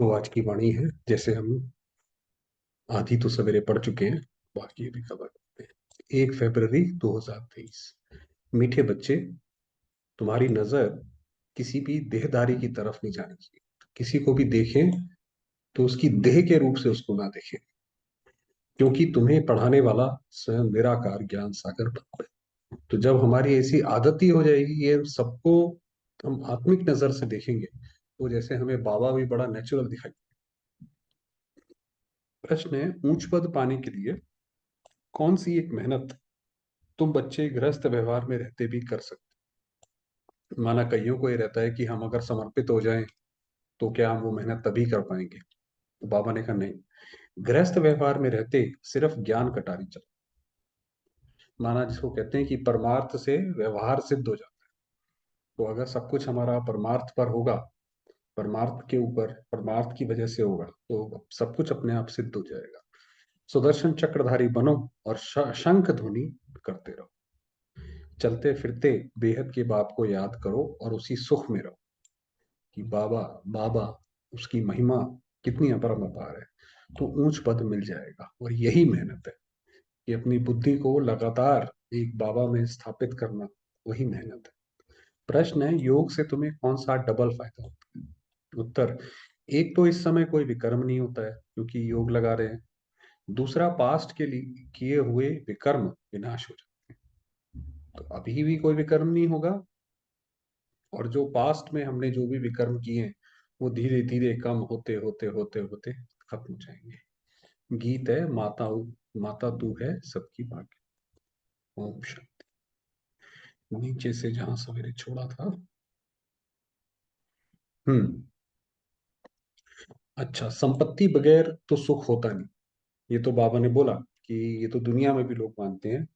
तो आज की वाणी है, जैसे हम आधी तो सवेरे पढ़ चुके हैं, बाकी अभी कवर करते हैं। 1 फरवरी 2023। मीठे बच्चे, तुम्हारी नजर किसी भी देहधारी की तरफ नहीं जानी चाहिए। किसी को भी देखें तो उसकी देह के रूप से उसको ना देखें, क्योंकि तुम्हें पढ़ाने वाला स्वयं निराकार ज्ञान सागर बाबा है। तो जब हमारी ऐसी आदत ही हो जाएगी, ये सबको हम आत्मिक नजर से देखेंगे, तो जैसे हमें बाबा भी बड़ा नेचुरल दिखाई। प्रश्न है, ऊंच पद पाने के लिए कौन सी एक मेहनत तुम बच्चे गृहस्थ व्यवहार में रहते भी कर सकते। माना कईयों को ये रहता है कि हम अगर समर्पित हो जाएं तो क्या हम वो मेहनत तभी कर पाएंगे। तो बाबा ने कहा नहीं, गृहस्थ व्यवहार में रहते सिर्फ ज्ञान कटारी चल। माना जिसको कहते हैं कि परमार्थ से व्यवहार सिद्ध हो जाता है। तो अगर सब कुछ हमारा परमार्थ पर होगा, परमार्थ के ऊपर परमार्थ की वजह से होगा, तो सब कुछ अपने आप सिद्ध हो जाएगा। सुदर्शन चक्रधारी बनो और शंख ध्वनि करते रहो। चलते फिरते बेहद के बाप को याद करो और उसी सुख में रहो कि बाबा बाबा, उसकी महिमा कितनी अपरम अपार है। तो ऊंच पद मिल जाएगा, और यही मेहनत है कि अपनी बुद्धि को लगातार एक बाबा में स्थापित करना, वही मेहनत है। प्रश्न है, योग से तुम्हें कौन सा डबल फायदा होता है। उत्तर, एक तो इस समय कोई विकर्म नहीं होता है क्योंकि योग लगा रहे हैं। दूसरा, पास्ट के लिए किए हुए विकर्म विनाश हो जाते हैं, तो अभी भी कोई विकर्म नहीं होगा। और जो पास्ट में हमने जो भी विकर्म किए हैं, वो धीरे धीरे कम होते होते होते होते खत्म हो जाएंगे। गीत है, माता माता तू है सबकी भाग्य। ओम शांति। नीचे से जहां सवेरे छोड़ा था। हम्म। अच्छा, संपत्ति बगैर तो सुख होता नहीं। ये तो बाबा ने बोला कि ये तो दुनिया में भी लोग मानते हैं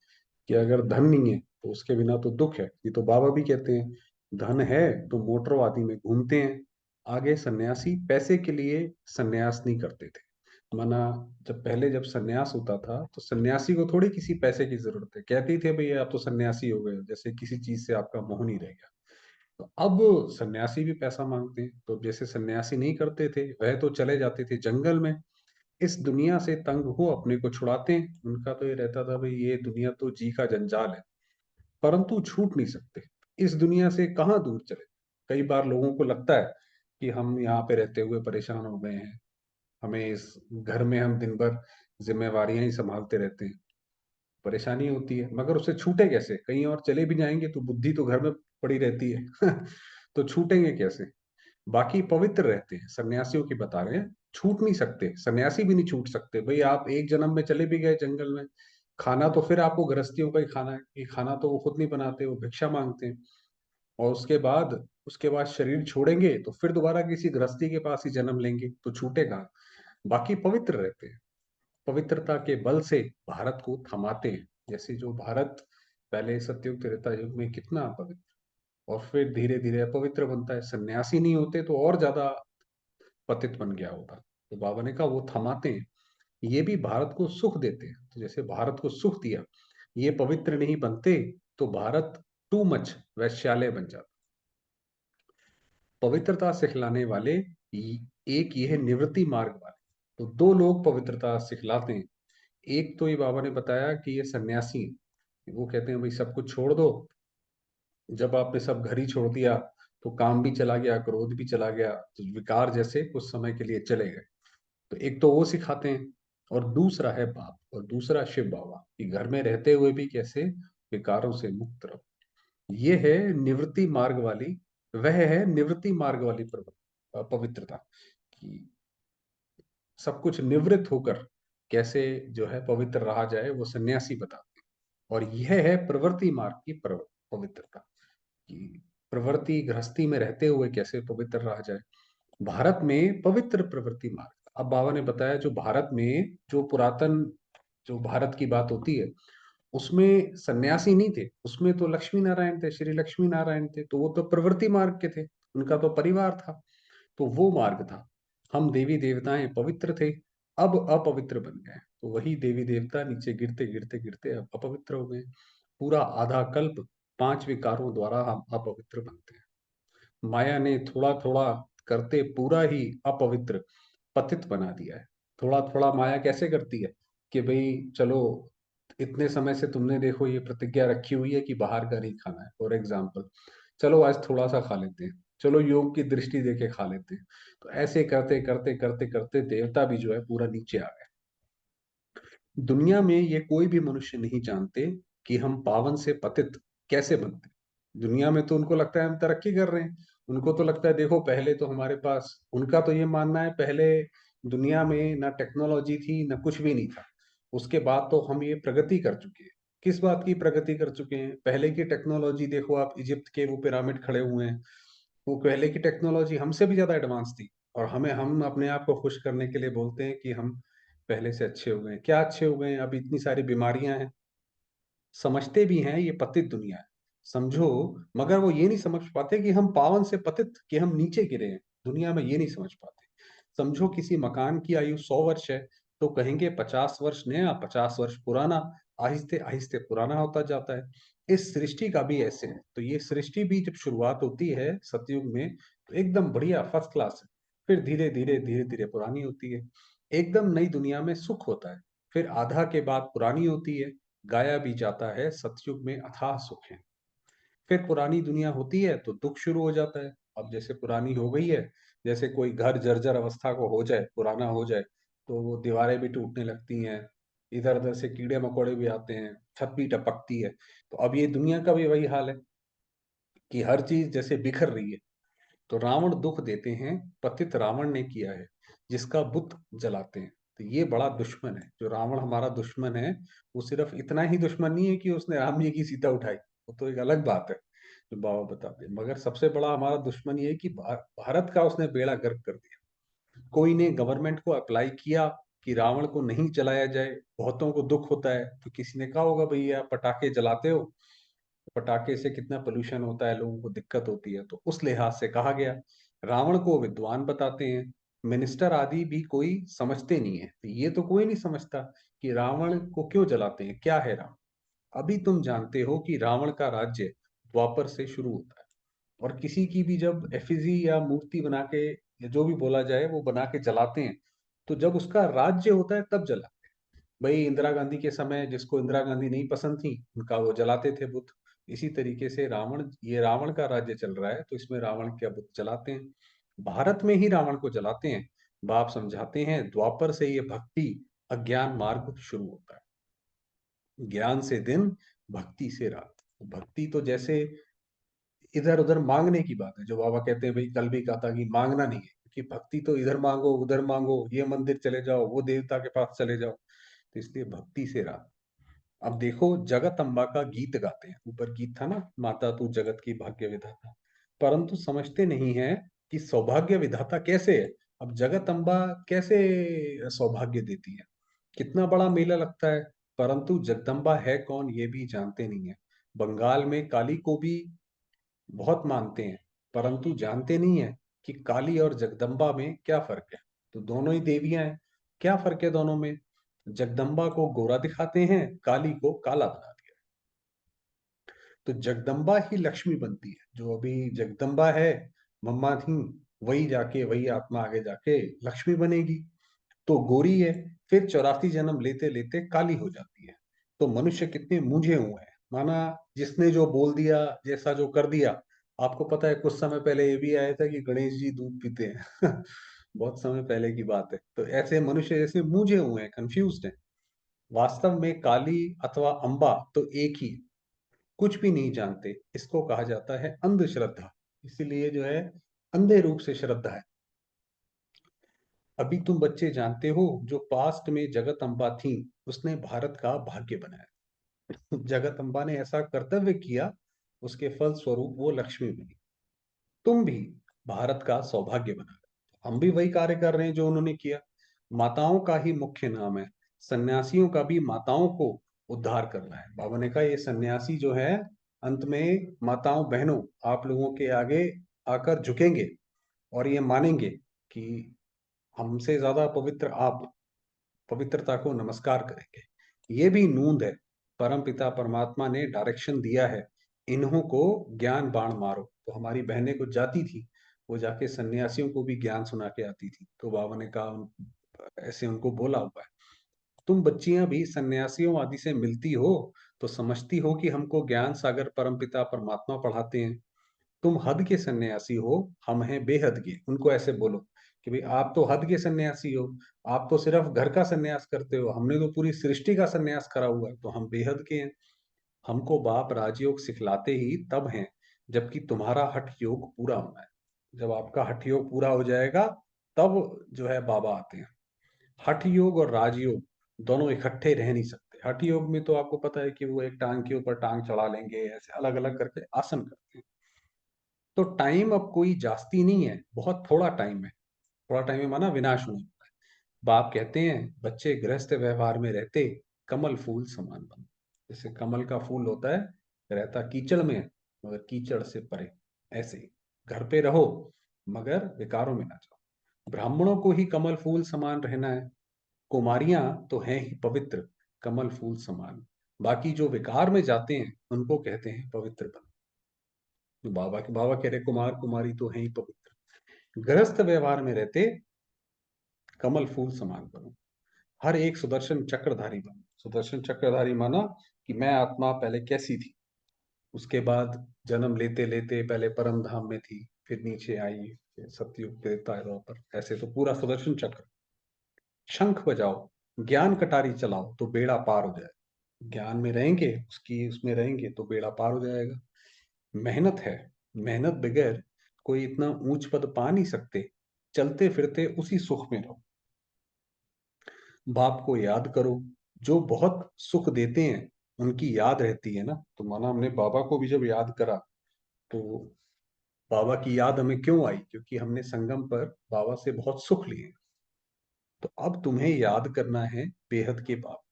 कि अगर धन नहीं है तो उसके बिना तो दुख है। ये तो बाबा भी कहते हैं, धन है तो मोटरवादी में घूमते हैं। आगे, सन्यासी पैसे के लिए सन्यास नहीं करते थे। माना जब सन्यास होता था तो सन्यासी को थोड़ी किसी पैसे की जरूरत है, कहते थे भाई आप तो सन्यासी हो गए, जैसे किसी चीज से आपका मोह नहीं रह गया। तो अब सन्यासी भी पैसा मांगते हैं। तो जैसे सन्यासी नहीं करते थे, वह तो चले जाते थे जंगल में, इस दुनिया से तंग हो अपने को छुड़ाते हैं। उनका तो ये रहता था भाई ये दुनिया तो जी का जंजाल है, परंतु छूट नहीं सकते। इस दुनिया से कहाँ दूर चले। कई बार लोगों को लगता है कि हम यहाँ पे रहते हुए परेशान हो गए हैं, हमें इस घर में हम दिन भर जिम्मेवारियां ही संभालते रहते हैं, परेशानी होती है, मगर उससे छूटे कैसे। कहीं और चले भी जाएंगे तो बुद्धि तो घर में पड़ी रहती है तो छूटेंगे कैसे। बाकी पवित्र रहते हैं, सन्यासियों की बता रहे हैं, छूट नहीं सकते, सन्यासी भी नहीं छूट सकते। भाई आप एक जन्म में चले भी गए जंगल में, खाना तो फिर आपको गृहस्थियों का ही खाना है, ये खाना तो वो खुद नहीं बनाते, वो भिक्षा मांगते हैं। और उसके बाद शरीर छोड़ेंगे तो फिर दोबारा किसी गृहस्थी के पास ही जन्म लेंगे, तो छूटेगा। बाकी पवित्र रहते हैं, पवित्रता के बल से भारत को थमाते हैं। जैसे जो भारत पहले सतयुग त्रेता युग में कितना पवित्र, और फिर धीरे धीरे अपवित्र बनता है। सन्यासी नहीं होते तो और ज्यादा पतित बन गया होता। तो बाबा ने कहा वो थमाते हैं, ये भी भारत को सुख देते हैं। तो जैसे भारत को सुख दिया, ये पवित्र नहीं बनते तो भारत टू मच वैश्यालय बन जाता। पवित्रता सिखलाने वाले एक ये है निवृत्ति मार्ग वाले। तो दो लोग पवित्रता सिखलाते हैं। एक तो ये बाबा ने बताया कि ये सन्यासी हैं। वो कहते हैं भाई सब कुछ छोड़ दो। जब आपने सब घर ही छोड़ दिया तो काम भी चला गया, क्रोध भी चला गया, तो विकार जैसे कुछ समय के लिए चले गए। तो एक तो वो सिखाते हैं, और दूसरा है बाप, और दूसरा शिव बाबा, कि घर में रहते हुए भी कैसे विकारों से मुक्त रहो। ये है निवृत्ति मार्ग वाली, वह है निवृत्ति मार्ग वाली पवित्रता, कि सब कुछ निवृत्त होकर कैसे जो है पवित्र रहा जाए, वो सन्यासी बताते हैं। और यह है प्रवृत्ति मार्ग की पवित्रता, कि प्रवृत्ति गृहस्थी में रहते हुए कैसे पवित्र रहा जाए। भारत में पवित्र प्रवृत्ति मार्ग। अब बाबा ने बताया जो भारत में जो पुरातन जो भारत की बात होती है, उसमें सन्यासी नहीं थे, उसमें तो लक्ष्मी नारायण थे, श्री लक्ष्मी नारायण थे, तो वो तो प्रवृत्ति मार्ग के थे, उनका तो परिवार था, तो वो मार्ग था। हम देवी देवताएं पवित्र थे, अब अपवित्र बन गए, तो वही देवी देवता नीचे गिरते गिरते गिरते अब अपवित्र हो गए। पूरा आधा कल्प 5 विकारों द्वारा हम अपवित्र बनते हैं। माया ने थोड़ा थोड़ा करते पूरा ही अपवित्र पतित बना दिया है। थोड़ा थोड़ा माया कैसे करती है कि भाई चलो, इतने समय से तुमने देखो ये प्रतिज्ञा रखी हुई है कि बाहर का नहीं खाना है, फॉर एग्जाम्पल, चलो आज थोड़ा सा खा लेते हैं, चलो योग की दृष्टि देके खा लेते हैं। तो ऐसे करते करते करते करते देवता भी जो है पूरा नीचे आ गए। दुनिया में ये कोई भी मनुष्य नहीं जानते कि हम पावन से पतित कैसे बनते। दुनिया में तो उनको लगता है हम तरक्की कर रहे हैं। उनको तो लगता है देखो पहले तो हमारे पास, उनका तो ये मानना है पहले दुनिया में ना टेक्नोलॉजी थी ना कुछ भी नहीं था, उसके बाद तो हम ये प्रगति कर चुके हैं। किस बात की प्रगति कर चुके हैं? पहले की टेक्नोलॉजी देखो, आप इजिप्ट के वो पिरामिड खड़े हुए हैं, वो पहले की टेक्नोलॉजी हमसे भी ज्यादा एडवांस थी। और हम अपने आप को खुश करने के लिए बोलते हैं कि हम पहले से अच्छे हो गए हैं। क्या अच्छे हो गए हैं? अब इतनी सारी बीमारियां हैं, समझते भी हैं ये पतित दुनिया है, समझो। मगर वो ये नहीं समझ पाते कि हम पावन से पतित, कि हम नीचे गिरे हैं दुनिया में, ये नहीं समझ पाते। समझो किसी मकान की आयु 100 वर्ष है, तो कहेंगे 50 वर्ष नया 50 वर्ष पुराना, आहिस्ते आहिस्ते पुराना होता जाता है। इस सृष्टि का भी ऐसे है। तो ये सृष्टि भी जब शुरुआत होती है सतयुग में, तो एकदम बढ़िया फर्स्ट क्लास है। फिर धीरे धीरे धीरे धीरे पुरानी होती है। एकदम नई दुनिया में सुख होता है, फिर आधा के बाद पुरानी होती है। गाया भी जाता है सतयुग में अथाह सुख है। फिर पुरानी दुनिया होती है तो दुख शुरू हो जाता है। अब जैसे पुरानी हो गई है, जैसे कोई घर जर्जर अवस्था को हो जाए, पुराना हो जाए, तो वो दीवारें भी टूटने लगती हैं, इधर उधर से कीड़े मकोड़े भी आते हैं, छत भी टपकती है। तो अब ये दुनिया का भी वही हाल है कि हर चीज जैसे बिखर रही है। तो रावण दुख देते हैं, पतित रावण ने किया है, जिसका बुत जलाते हैं। तो ये बड़ा दुश्मन है जो रावण, हमारा दुश्मन है। वो सिर्फ इतना ही दुश्मन नहीं है कि उसने राम जी की सीता उठाई, वो तो एक अलग बात है जो बाबा बताते हैं। मगर सबसे बड़ा हमारा दुश्मन ये है कि भारत का उसने बेड़ा गर्क कर दिया। कोई ने गवर्नमेंट को अप्लाई किया कि रावण को नहीं जलाया जाए, बहुतों को दुख होता है, तो किसी ने कहा होगा भैया पटाखे जलाते हो, पटाखे से कितना पोल्यूशन होता है, लोगों को दिक्कत होती है, तो उस लिहाज से कहा गया। रावण को विद्वान बताते हैं, मिनिस्टर आदि भी कोई समझते नहीं है। तो ये तो कोई नहीं समझता कि रावण को क्यों जलाते हैं, क्या है रावण। अभी तुम जानते हो कि रावण का राज्य द्वापर से शुरू होता है। और किसी की भी जब एफिजी या मूर्ति बना के, या जो भी बोला जाए, वो बना के जलाते हैं, तो जब उसका राज्य होता है तब जला। भाई इंदिरा गांधी के समय जिसको इंदिरा गांधी नहीं पसंद थी, उनका वो जलाते थे बुत। इसी तरीके से रावण, ये रावण का राज्य चल रहा है तो इसमें रावण के बुत जलाते हैं। भारत में ही रावण को जलाते हैं। बाप समझाते हैं द्वापर से ये भक्ति अज्ञान मार्ग शुरू होता है। ज्ञान से दिन, भक्ति से रात। भक्ति तो जैसे इधर उधर मांगने की बात है, जो बाबा कहते हैं, भाई कल भी कहा था कि मांगना नहीं है, क्योंकि भक्ति तो इधर मांगो उधर मांगो, ये मंदिर चले जाओ वो देवता के पास चले जाओ। तो इसलिए भक्ति से रात। अब देखो जगत अम्बा का गीत गाते हैं, ऊपर गीत था ना, माता तू जगत की भाग्य विधाता, परंतु समझते नहीं है कि सौभाग्य विधाता कैसे है। अब जगत अम्बा कैसे सौभाग्य देती है? कितना बड़ा मेला लगता है, परंतु जगदम्बा है कौन ये भी जानते नहीं है। बंगाल में काली को भी बहुत मानते हैं, परंतु जानते नहीं है कि काली और जगदम्बा में क्या फर्क है। तो दोनों ही देवियां हैं, क्या फर्क है दोनों में? जगदम्बा को गोरा दिखाते हैं, काली को काला बना दिया। तो जगदम्बा ही लक्ष्मी बनती है। जो अभी जगदम्बा है, मम्मा थी, वही जाके वही आत्मा आगे जाके लक्ष्मी बनेगी। तो गोरी है, फिर 84 जन्म लेते लेते काली हो जाती है। तो मनुष्य कितने मूंझे हुए हैं, माना जिसने जो बोल दिया, जैसा जो कर दिया। आपको पता है कुछ समय पहले ये भी आया था कि गणेश जी दूध पीते हैं बहुत समय पहले की बात है। तो ऐसे मनुष्य जैसे मूंझे हुए हैं, कंफ्यूज्ड हैं। वास्तव में काली अथवा अंबा तो एक ही, कुछ भी नहीं जानते, इसको कहा जाता है अंधश्रद्धा। इसीलिए जो है अंधे रूप से श्रद्धा है। अभी तुम बच्चे जानते हो, जो पास्ट में जगत अम्बा थी, उसने भारत का भाग्य बनाया। जगत अम्बा ने ऐसा कर्तव्य किया, उसके फल स्वरूप वो लक्ष्मी बनी। तुम भी भारत का सौभाग्य बना रहे हो। हम भी वही कार्य कर रहे हैं जो उन्होंने किया। माताओं का ही मुख्य नाम है, सन्यासियों का भी माताओं को उद्धार करना है। बाबा ने कहा ये सन्यासी जो है, अंत में माताओं बहनों, आप लोगों के आगे आकर झुकेंगे और ये मानेंगे कि हमसे ज्यादा पवित्र आप, पवित्रता को नमस्कार करेंगे। ये भी नूंद है, परम पिता परमात्मा ने डायरेक्शन दिया है, इन्हों को ज्ञान बाण मारो। तो हमारी बहनें कुछ जाती थी, वो जाके सन्यासियों को भी ज्ञान सुना के आती थी। तो बाबा ने कहा, ऐसे उनको बोला हुआ है, तुम बच्चियां भी सन्यासियों आदि से मिलती हो तो समझती हो कि हमको ज्ञान सागर परमपिता परमात्मा पढ़ाते हैं। तुम हद के सन्यासी हो, हम हैं बेहद के। उनको ऐसे बोलो कि भाई आप तो हद के सन्यासी हो, आप तो सिर्फ घर का सन्यास करते हो, हमने तो पूरी सृष्टि का सन्यास करा हुआ है, तो हम बेहद के हैं। हमको बाप राजयोग सिखलाते ही तब हैं जबकि तुम्हारा हठ योग पूरा होना है। जब आपका हठ योग पूरा हो जाएगा तब जो है बाबा आते हैं। हठ योग और राजयोग दोनों इकट्ठे रह नहीं सकते। हठ योग में तो आपको पता है कि वो एक टांग के ऊपर टांग चढ़ा लेंगे, ऐसे अलग अलग करके आसन करते हैं। तो टाइम अब कोई जास्ती नहीं है, बहुत थोड़ा टाइम है। थोड़ा टाइम है माना विनाश होने। बाप कहते हैं बच्चे गृहस्थ व्यवहार में रहते कमल फूल समान बनो। जैसे कमल का फूल होता है, रहता कीचड़ में है, मगर कीचड़ से परे। ऐसे ही घर पे रहो मगर विकारों में ना जाओ। ब्राह्मणों को ही कमल फूल समान रहना है, कुमारियां तो हैं ही पवित्र कमल फूल समान। बाकी जो विकार में जाते हैं उनको कहते हैं पवित्र बनो। तो बाबा कह रहे कुमार कुमारी तो हैं ही पवित्र, गृहस्थ व्यवहार में रहते कमल फूल समान बनो। हर एक सुदर्शन चक्रधारी बनो। सुदर्शन चक्रधारी माना कि मैं आत्मा पहले कैसी थी, उसके बाद जन्म लेते लेते पहले परम धाम में थी, फिर नीचे आई, फिर सतयुग त्रेता द्वापर, ऐसे तो पूरा सुदर्शन चक्र। शंख बजाओ, ज्ञान कटारी चलाओ तो बेड़ा पार हो जाए। ज्ञान में रहेंगे, उसकी उसमें रहेंगे तो बेड़ा पार हो जाएगा। मेहनत है, मेहनत बगैर कोई इतना ऊंच पद पा नहीं सकते। चलते फिरते उसी सुख में रहो। बाप को याद करो, जो बहुत सुख देते हैं उनकी याद रहती है ना। तो माना हमने बाबा को भी जब याद करा तो बाबा की याद हमें क्यों आई, क्योंकि हमने संगम पर बाबा से बहुत सुख लिए। तो अब तुम्हें याद करना है बेहद के बाप,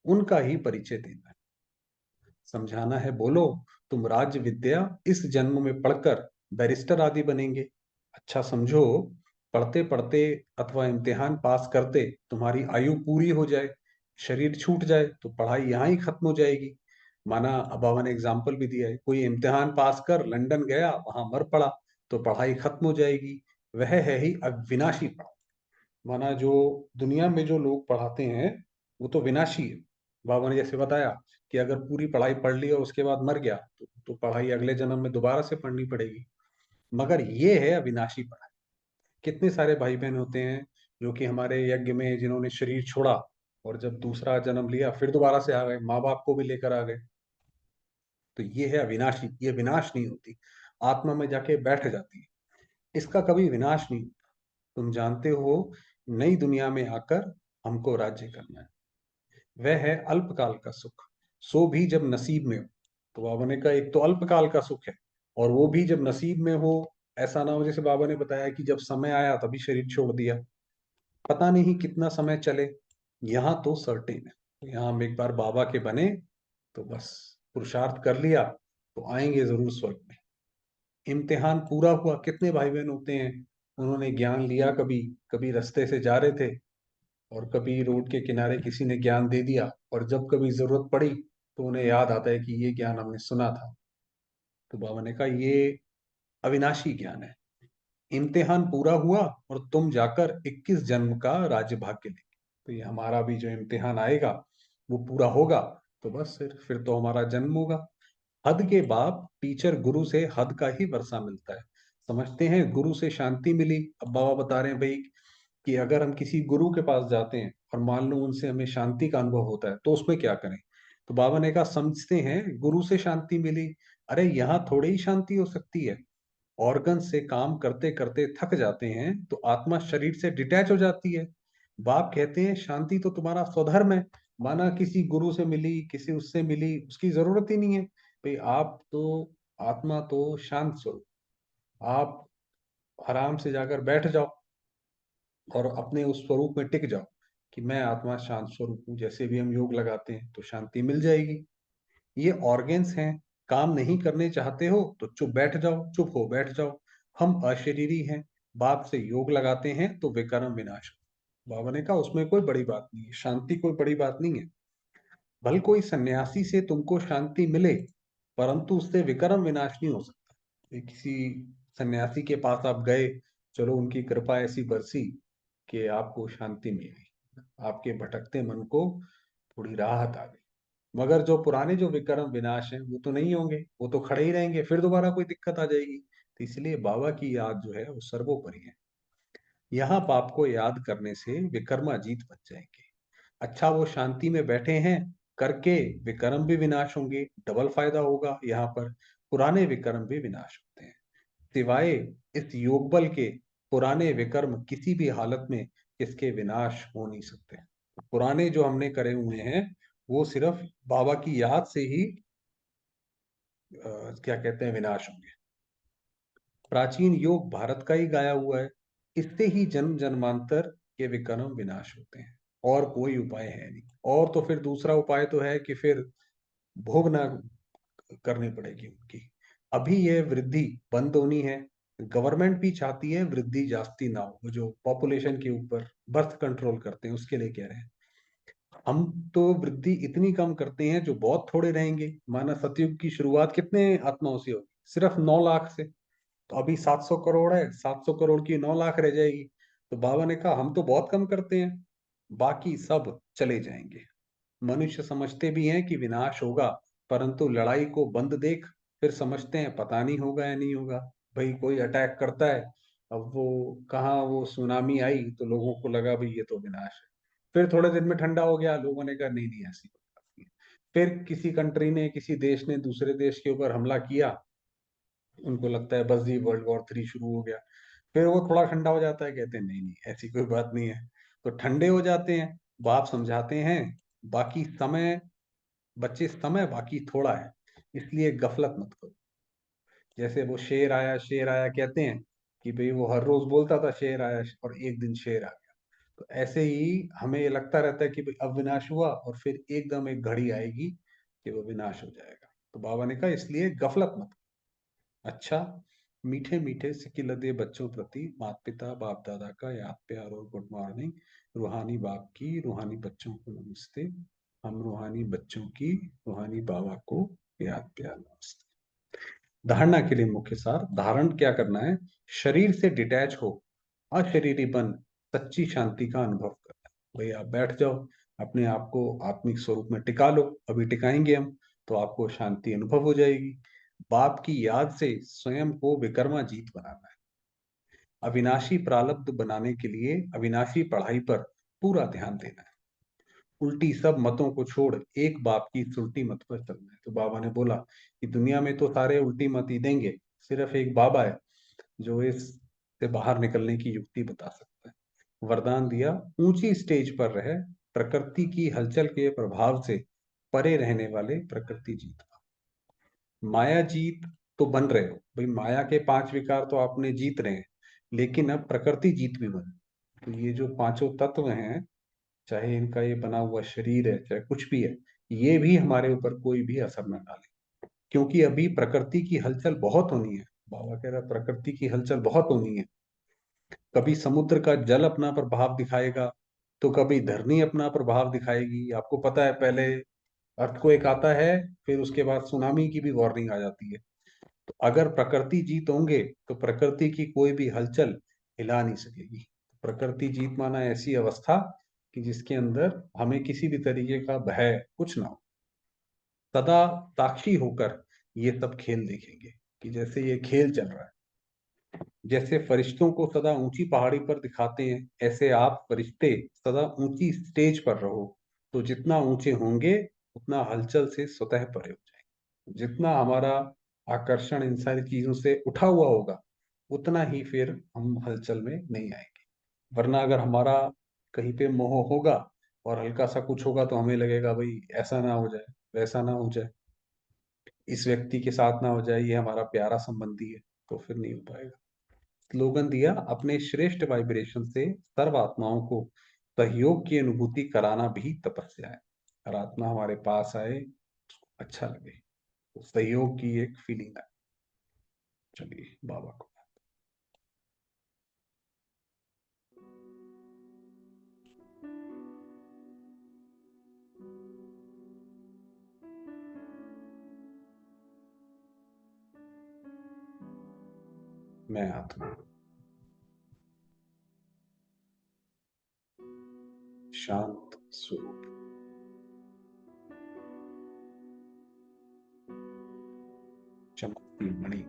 उनका ही परिचय देना है, समझाना है। बोलो तुम राज्य विद्या इस जन्म में पढ़कर बैरिस्टर आदि बनेंगे। अच्छा समझो, पढ़ते पढ़ते अथवा इम्तिहान पास करते तुम्हारी आयु पूरी हो जाए, शरीर छूट जाए तो पढ़ाई यहाँ ही खत्म हो जाएगी। माना अब बाबा ने एग्जाम्पल भी दिया है, कोई इम्तिहान पास कर लंदन गया, वहां मर पड़ा तो पढ़ाई खत्म हो जाएगी। वह है ही अविनाशी पढ़ाई। माना जो दुनिया में जो लोग पढ़ाते हैं वो तो विनाशी है। बाबा ने जैसे बताया कि अगर पूरी पढ़ाई पढ़ ली और उसके बाद मर गया तो पढ़ाई अगले जन्म में दोबारा से पढ़नी पड़ेगी। मगर ये है अविनाशी पढ़ाई। कितने सारे भाई बहन होते हैं जो कि हमारे यज्ञ में जिन्होंने शरीर छोड़ा और जब दूसरा जन्म लिया फिर दोबारा से आ गए, माँ बाप को भी लेकर आ गए। तो ये है अविनाशी, ये विनाश नहीं होती, आत्मा में जाके बैठ जाती है, इसका कभी विनाश नहीं। तुम जानते हो, नई दुनिया में आकर हमको राज्य करना है। वह है अल्पकाल का सुख, सो भी जब नसीब में हो। तो बाबा ने कहा एक तो अल्पकाल का सुख है, और वो भी जब नसीब में हो। ऐसा ना हो जैसे बाबा ने बताया कि जब समय आया तभी शरीर छोड़ दिया, पता नहीं कितना समय चले। यहाँ तो सर्टेन है, यहाँ हम एक बार बाबा के बने तो बस पुरुषार्थ कर लिया तो आएंगे जरूर स्वर्ग में। इम्तिहान पूरा हुआ, कितने भाई बहन होते हैं उन्होंने ज्ञान लिया, कभी कभी रास्ते से जा रहे थे और कभी रोड के किनारे किसी ने ज्ञान दे दिया, और जब कभी जरूरत पड़ी तो उन्हें याद आता है कि ये ज्ञान हमने सुना था। तो बाबा ने कहा ये अविनाशी ज्ञान है। इम्तिहान पूरा हुआ और तुम जाकर 21 जन्म का राज्य भाग्य लेंगे। तो ये हमारा भी जो इम्तिहान आएगा वो पूरा होगा तो बस फिर तो हमारा जन्म होगा। हद के बाप टीचर गुरु से हद का ही वर्षा मिलता है। समझते हैं गुरु से शांति मिली, अब बाबा बता रहे हैं भाई कि अगर हम किसी गुरु के पास जाते हैं और मान लो उनसे हमें शांति का अनुभव होता है तो उसमें क्या करें। तो बाबा ने कहा समझते हैं गुरु से शांति मिली, अरे यहाँ थोड़ी ही शांति हो सकती है। ऑर्गन से काम करते करते थक जाते हैं तो आत्मा शरीर से डिटैच हो जाती है। बाप कहते हैं शांति तो तुम्हारा स्वधर्म है। माना किसी गुरु से मिली, किसी उससे मिली, उसकी जरूरत ही नहीं है भाई। आप तो आत्मा तो शांत स्वरूप, आप आराम से जाकर बैठ जाओ और अपने उस स्वरूप में टिक जाओ कि मैं आत्मा शांत स्वरूप हूँ। जैसे भी हम योग लगाते हैं तो शांति मिल जाएगी। ये ऑर्गेन्स हैं, काम नहीं करने चाहते हो तो चुप बैठ जाओ, चुप हो बैठ जाओ। हम अशरीरी हैं, बाप से योग लगाते हैं तो विकर्म विनाश। बाबा ने कहा उसमें कोई बड़ी बात नहीं है, शांति कोई बड़ी बात नहीं है। भले कोई सन्यासी से तुमको शांति मिले परंतु उससे विकर्म विनाश नहीं हो सकता। ये किसी सन्यासी के पास आप गए, चलो उनकी कृपा ऐसी बरसी कि आपको शांति मिल गई, आपके भटकते मन को थोड़ी राहत आ गई। मगर जो पुराने जो विक्रम विनाश हैं वो तो नहीं होंगे, वो तो खड़े ही रहेंगे, फिर दोबारा कोई दिक्कत आ जाएगी। तो इसलिए बाबा की याद जो है वो सर्वोपरि है। यहाँ बाप को याद करने से विक्रमाजीत बच जाएंगे। अच्छा, वो शांति में बैठे हैं करके विक्रम भी विनाश होंगे, डबल फायदा होगा। यहाँ पर पुराने विक्रम भी विनाश होते हैं। सिवाय इस योग बल के पुराने विक्रम किसी भी हालत में इसके विनाश हो नहीं सकते। पुराने जो हमने करे हुए हैं वो सिर्फ बाबा की याद से ही क्या कहते हैं, विनाश होंगे। प्राचीन योग भारत का ही गाया हुआ है, इससे ही जन्म जन्मांतर के विक्रम विनाश होते हैं। और कोई उपाय है नहीं। और तो फिर दूसरा उपाय तो है कि फिर भोग ना करनी पड़ेगी उनकी। अभी ये वृद्धि बंद होनी है। गवर्नमेंट भी चाहती है वृद्धि जास्ती ना हो, जो पॉपुलेशन के ऊपर बर्थ कंट्रोल करते हैं उसके लिए कह रहे हैं। हम तो वृद्धि इतनी कम करते हैं जो बहुत थोड़े रहेंगे। माना सतयुग की शुरुआत कितने आत्माओं से होगी? सिर्फ 9 लाख से। तो अभी 700 करोड़ है, 700 करोड़ की 9 लाख रह जाएगी। तो बाबा ने कहा हम तो बहुत कम करते हैं, बाकी सब चले जाएंगे। मनुष्य समझते भी हैं कि विनाश होगा, परंतु लड़ाई को बंद देख फिर समझते हैं पता नहीं होगा या नहीं होगा। भाई कोई अटैक करता है, अब वो कहाँ वो सुनामी आई तो लोगों को लगा भाई ये तो विनाश है। फिर थोड़े दिन में ठंडा हो गया, लोगों ने कहा नहीं नहीं ऐसी कोई बात नहीं है। फिर किसी कंट्री ने, किसी देश ने दूसरे देश के ऊपर हमला किया, उनको लगता है बस जी वर्ल्ड वॉर 3 शुरू हो गया। फिर वो थोड़ा ठंडा हो जाता है, कहते हैं नहीं नहीं ऐसी कोई बात नहीं है। तो ठंडे हो जाते हैं। बाप समझाते हैं बाकी समय, बच्चे समय बाकी थोड़ा है, इसलिए गफलत मत करो। जैसे वो शेर आया कहते हैं कि भाई वो हर रोज बोलता था शेर आया, और एक दिन शेर आ गया। तो ऐसे ही हमें ये लगता रहता है कि भाई अब विनाश हुआ, और फिर एकदम एक घड़ी आएगी कि वो विनाश हो जाएगा। तो बाबा ने कहा इसलिए गफलत मत। अच्छा, मीठे मीठे सिकिलदे बच्चों प्रति माता पिता बाप दादा का याद प्यार और गुड मॉर्निंग। रूहानी बाप की रूहानी बच्चों को नमस्ते। हम रूहानी बच्चों की रूहानी बाबा को याद प्यार नमस्ते। धारणा के लिए मुख्य सार, धारण क्या करना है? शरीर से डिटैच हो, अशरीरी बन सच्ची शांति का अनुभव करना है। भाई आप बैठ जाओ, अपने आप को आत्मिक स्वरूप में टिका लो। अभी टिकाएंगे हम तो आपको शांति अनुभव हो जाएगी। बाप की याद से स्वयं को विकर्माजीत बनाना है। अविनाशी प्रारब्ध बनाने के लिए अविनाशी पढ़ाई पर पूरा ध्यान देना है। उल्टी सब मतों को छोड़ एक बाप की सुलटी मत पर चलना है। तो बाबा ने बोला कि दुनिया में तो सारे उल्टी मत ही देंगे, सिर्फ एक बाबा है जो इस से बाहर निकलने की युक्ति बता सकता है। वरदान दिया, ऊंची स्टेज पर रहे, प्रकृति की हलचल के प्रभाव से परे रहने वाले प्रकृति जीत। माया जीत तो बन रहे हो भाई, माया के 5 विकार तो आपने जीत रहे हैं, लेकिन अब प्रकृति जीत भी बन। तो ये जो पांचों तत्व हैं, चाहे इनका ये बना हुआ शरीर है, चाहे कुछ भी है, ये भी हमारे ऊपर कोई भी असर न डाले। क्योंकि अभी प्रकृति की हलचल बहुत होनी है। बाबा कह रहा है प्रकृति की हलचल बहुत होनी है। कभी समुद्र का जल अपना प्रभाव दिखाएगा, तो कभी धरनी अपना प्रभाव दिखाएगी। आपको पता है पहले अर्थक्वेक आता है, फिर उसके बाद सुनामी की भी वार्निंग आ जाती है। तो अगर प्रकृति जीत होंगे तो प्रकृति की कोई भी हलचल हिला नहीं सकेगी। प्रकृति जीत माना ऐसी अवस्था कि जिसके अंदर हमें किसी भी तरीके का भय कुछ ना हो। सदा साक्षी होकर ये सब खेल देखेंगे कि जैसे ये खेल चल रहा है। जैसे फरिश्तों को सदा ऊंची पहाड़ी पर दिखाते हैं, ऐसे आप फरिश्ते सदा ऊंची स्टेज पर रहो। तो जितना ऊंचे होंगे उतना हलचल से स्वतः परे हो जाएंगे। जितना हमारा आकर्षण इन सारी चीजों से उठा हुआ होगा, उतना ही फिर हम हलचल में नहीं आएंगे। वरना अगर हमारा कहीं पे मोह होगा और हल्का सा कुछ होगा तो हमें लगेगा भाई ऐसा ना हो जाए, वैसा ना हो जाए, इस व्यक्ति के साथ ना हो जाए, ये हमारा प्यारा संबंधी है, तो फिर नहीं हो पाएगा। स्लोगन दिया, अपने श्रेष्ठ वाइब्रेशन से सर्व आत्माओं को सहयोग की अनुभूति कराना भी तपस्या है। हर आत्मा हमारे पास आए, अच्छा लगे, तो सहयोग की एक फीलिंग आए। चलिए बाबा को। मैं आत्मा शांत स्वरूप, चमकती मणि,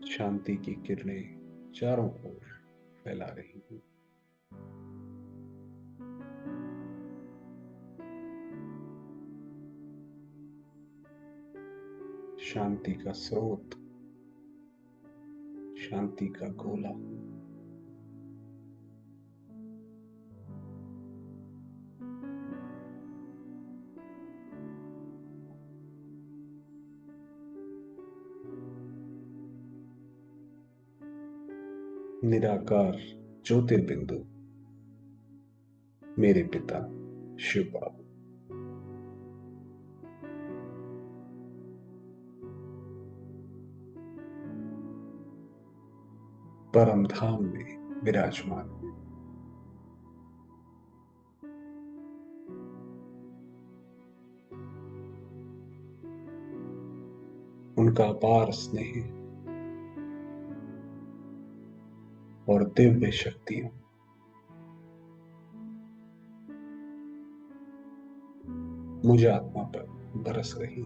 शांति की किरणें चारों ओर फैला रही हूं। शांति का स्रोत, शांति का गोला, निराकार ज्योतिर्बिंदु, मेरे पिता शिव बाबा। परम धाम में विराजमान, उनका अपार स्नेह और दिव्य शक्तियां मुझ आत्मा पर बरस रही।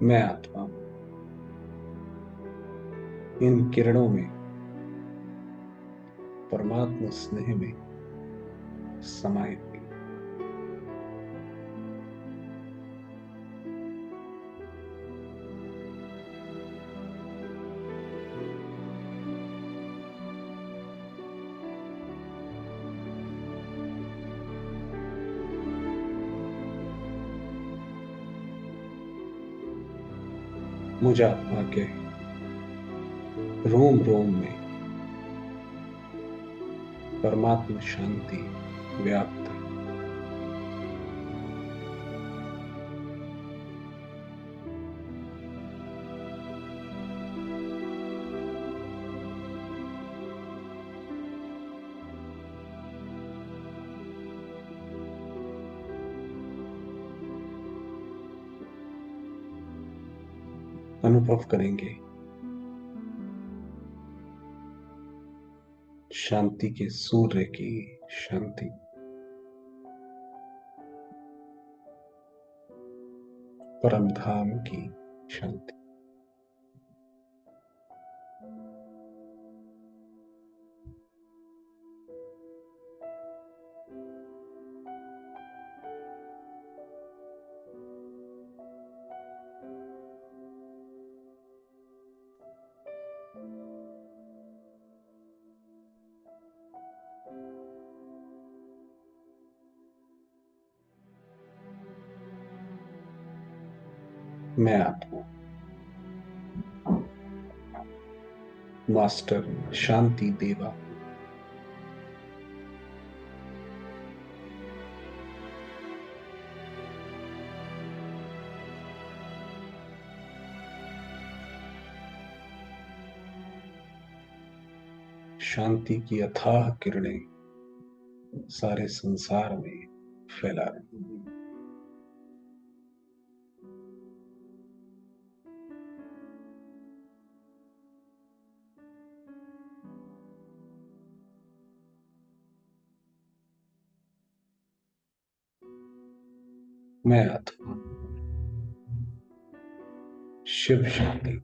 मैं आत्मा इन किरणों में परमात्मा स्नेह में समाई हुई। मुझ आत्मा के रोम रोम में परमात्मा शांति व्याप्त है। अनुभव करेंगे शांति के सूर्य की शांति, परम धाम की शांति। मैं आत्मा मास्टर शांति देवा, शांति की अथाह किरणें सारे संसार में फैला रही हैं। मैं आत्मा शिव शक्ति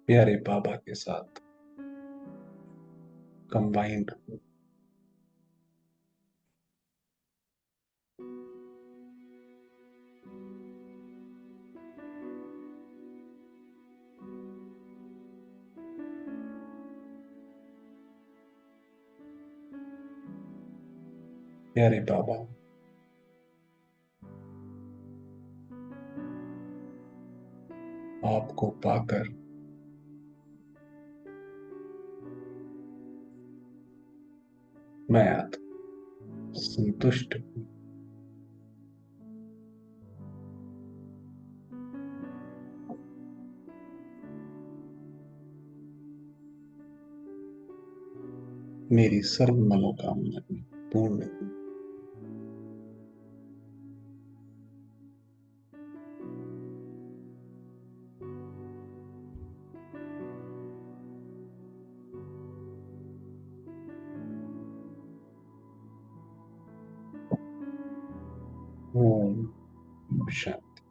प्यारे बाबा के साथ कंबाइंड हूं। प्यारे बाबा, आपको पाकर मैं आत्मा संतुष्ट हूँ। मेरी सर्व मनोकामना पूर्ण हुई। ओम शांति।